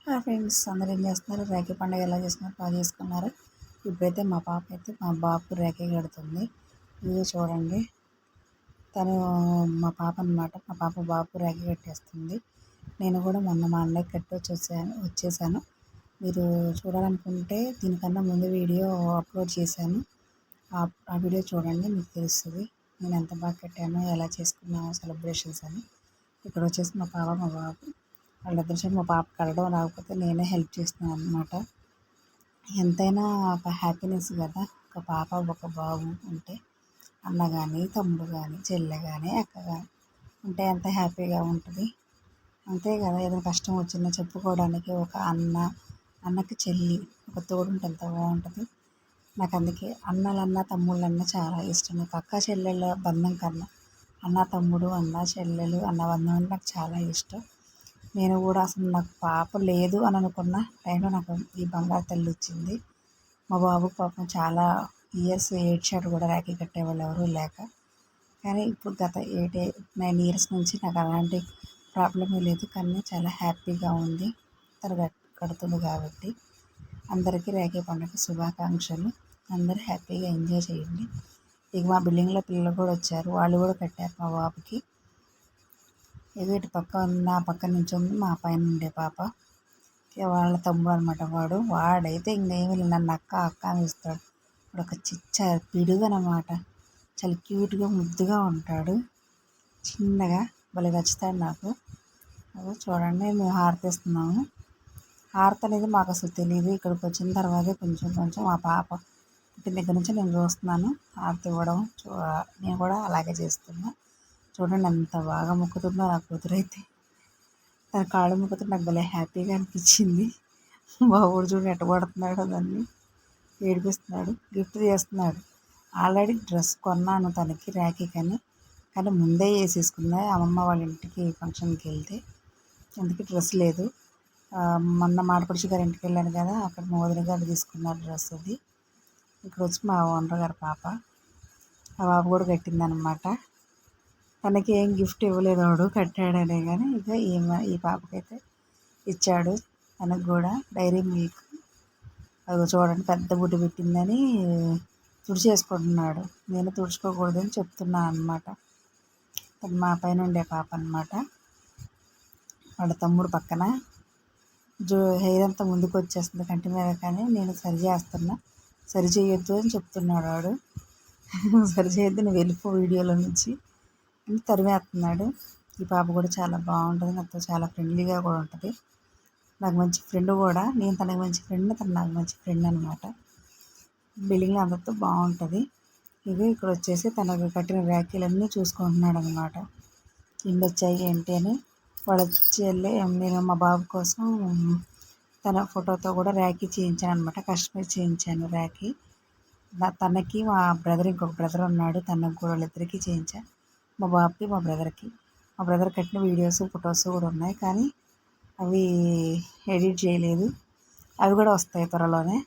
Hi friends, అందరూ ఏం చేస్తున్నారు? రాఖీ పండుగ ఎలా చేసుకున్నారు? బాగా చేసుకున్నారు. ఇప్పుడైతే మా పాప అయితే మా బాబుకు రాఖీ కడుతుంది. ఇది చూడండి, తను మా పాప అనమాట. మా పాప బాబుకు రాఖీ కట్టేస్తుంది. నేను కూడా మొన్న మా అన్నయ్యకి కట్టి వచ్చేసాను. మీరు చూడాలనుకుంటే దీనికన్నా ముందు వీడియో అప్లోడ్ చేశాను. ఆ వీడియో చూడండి, మీకు తెలుస్తుంది నేను ఎంత బాగా కట్టానో, ఎలా చేసుకున్నామో సెలబ్రేషన్స్ అని. ఇక్కడ వచ్చేసి మా పాప మా బాబు వాళ్ళిద్దరు. మా పాప కలవడం రాకపోతే నేనే హెల్ప్ చేస్తున్నాను అనమాట. ఎంతైనా ఒక హ్యాపీనెస్ కదా, ఒక పాప ఒక బాబు ఉంటే. అన్న కానీ, తమ్ముడు కానీ, చెల్లె కానీ, అక్క కానీ ఉంటే ఎంత హ్యాపీగా ఉంటుంది. అంతే కదా, ఏదైనా కష్టం వచ్చినా చెప్పుకోవడానికి ఒక అన్నకి చెల్లి, ఒక తోడు ఉంటే ఎంత బాగుంటుంది. నాకు అందుకే అన్నలన్నా తమ్ముళ్ళన్నా చాలా ఇష్టం. నాకు అక్క చెల్లెళ్ళ బంధం కన్నా అన్న తమ్ముడు, అన్న చెల్లెలు, అన్న బంధం అంటే నాకు చాలా ఇష్టం. నేను కూడా అసలు నాకు పాప లేదు అని అనుకున్న టైంలో నాకు ఈ బంగారు తల్లి వచ్చింది. మా బాబుకి పాపం చాలా ఇయర్స్ ఏడ్చాడు కూడా, రాఖీ కట్టేవాళ్ళు ఎవరూ లేక. కానీ ఇప్పుడు గత 9 ఇయర్స్ నుంచి నాకు అలాంటి ప్రాబ్లమే లేదు. కానీ చాలా హ్యాపీగా ఉంది తను కడుతుంది కాబట్టి. అందరికీ రాఖీ పండుగ శుభాకాంక్షలు. అందరూ హ్యాపీగా ఎంజాయ్ చేయండి. ఇక మా బిల్డింగ్లో పిల్లలు కూడా వచ్చారు, వాళ్ళు కూడా కట్టారు మా బాబుకి. ఏదో ఇటు పక్క నా పక్క నుంచి ఉంది మా పైన ఉండే పాప, వాళ్ళ తమ్ముడు అనమాట. వాడైతే ఇంకేమీ లేదు, నన్ను అక్క అక్క అని ఇస్తాడు. వాడు ఒక చిచ్చ పిడుగు అనమాట. చాలా క్యూట్గా ముద్దుగా ఉంటాడు, చిన్నగా భలే నచ్చుతాడు నాకు. అదో చూడండి, మేము హారతిస్తున్నాము. హారతి అనేది మాకు అసలు తెలియదు. ఇక్కడికి వచ్చిన తర్వాత కొంచెం కొంచెం మా పాప పుట్టిన దగ్గర నుంచి నేను చూస్తున్నాను హారతి ఇవ్వడం. నేను కూడా అలాగే చేస్తున్నా. చూడండి ఎంత బాగా మొక్కుతుందో నా కూతురైతే. తన కాళ్ళు మొక్కుతుంటే నాకు భలే హ్యాపీగా అనిపించింది. మా ఊరు చూడండి ఎట్ట పడుతున్నాడో, దాన్ని ఏడిపిస్తున్నాడు, గిఫ్ట్ చేస్తున్నాడు. ఆల్రెడీ డ్రెస్ కొన్నాను తనకి రాఖీకని, కానీ ముందే వేసేసుకుందా అమ్మమ్మ వాళ్ళ ఇంటికి ఫంక్షన్కి వెళ్తే. అందుకే డ్రెస్ లేదు. మొన్న మాడపడిచి గారి ఇంటికి వెళ్ళాను కదా, అక్కడ మా వదిన గారు తీసుకున్నారు డ్రెస్. అది ఇక్కడ వచ్చి మా ఓనర్ గారి పాప, ఆ పాప కూడా కట్టిందనమాట. తనకి ఏం గిఫ్ట్ ఇవ్వలేదు వాడు, కట్టాడనే. కానీ ఇక ఈ పాపకైతే ఇచ్చాడు. తనకు కూడా డైరీ మిల్క్, అది చూడండి పెద్ద బుడ్డి పెట్టిందని తుడిచేసుకుంటున్నాడు. నేను తుడుచుకోకూడదని చెప్తున్నాను అనమాట. తను మా పైన ఉండే పాప అనమాట. వాళ్ళ తమ్ముడు పక్కన హెయిర్ అంతా ముందుకు వచ్చేస్తుంది కంటి మీద, కానీ నేను సరి చేస్తున్నా. సరి చేయొద్దు అని చెప్తున్నాడు వాడు. సరి చేయొద్దు, నువ్వు వెళ్ళిపో వీడియోలో నుంచి అని తరిమేస్తున్నాడు. ఈ పాప కూడా చాలా బాగుంటుంది, నాతో చాలా ఫ్రెండ్లీగా కూడా ఉంటుంది. నాకు మంచి ఫ్రెండ్ కూడా. నేను తనకి మంచి ఫ్రెండ్, తను నాకు మంచి ఫ్రెండ్ అనమాట. బిల్డింగ్లో అందరితో బాగుంటుంది. ఇది ఇక్కడ వచ్చేసి తనకు కట్టిన రాఖీలన్నీ చూసుకుంటున్నాడు అనమాట. ఎన్ని వచ్చాయి ఏంటి అని. వాళ్ళ చెల్లి, నేను మా బాబు కోసం తన ఫోటోతో కూడా రాఖీ చేయించాను అనమాట. కస్టమైజ్ చేయించాను రాఖీ. తనకి మా బ్రదర్, ఇంకొక బ్రదర్ ఉన్నాడు, తనకు కూడా వాళ్ళిద్దరికీ చేయించాను. మా బాబుకి మా బ్రదర్కి. మా బ్రదర్ కట్టిన వీడియోస్ ఫొటోస్ కూడా ఉన్నాయి, కానీ అవి ఎడిట్ చేయలేదు. అవి కూడా వస్తాయి త్వరలోనే,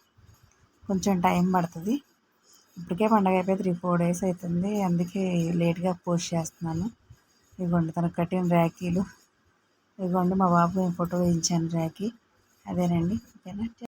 కొంచెం టైం పడుతుంది. ఇప్పటికే పండగ అయిపోయి 3-4 డేస్ అవుతుంది, అందుకే లేట్గా పోస్ట్ చేస్తున్నాను. ఇదిగోండి తనకు కట్టిన రాఖీలు. ఇదిగోండి మా బాబు నేను ఫోటో వేయించాను రాఖీ. అదేనండి, ఓకేనా.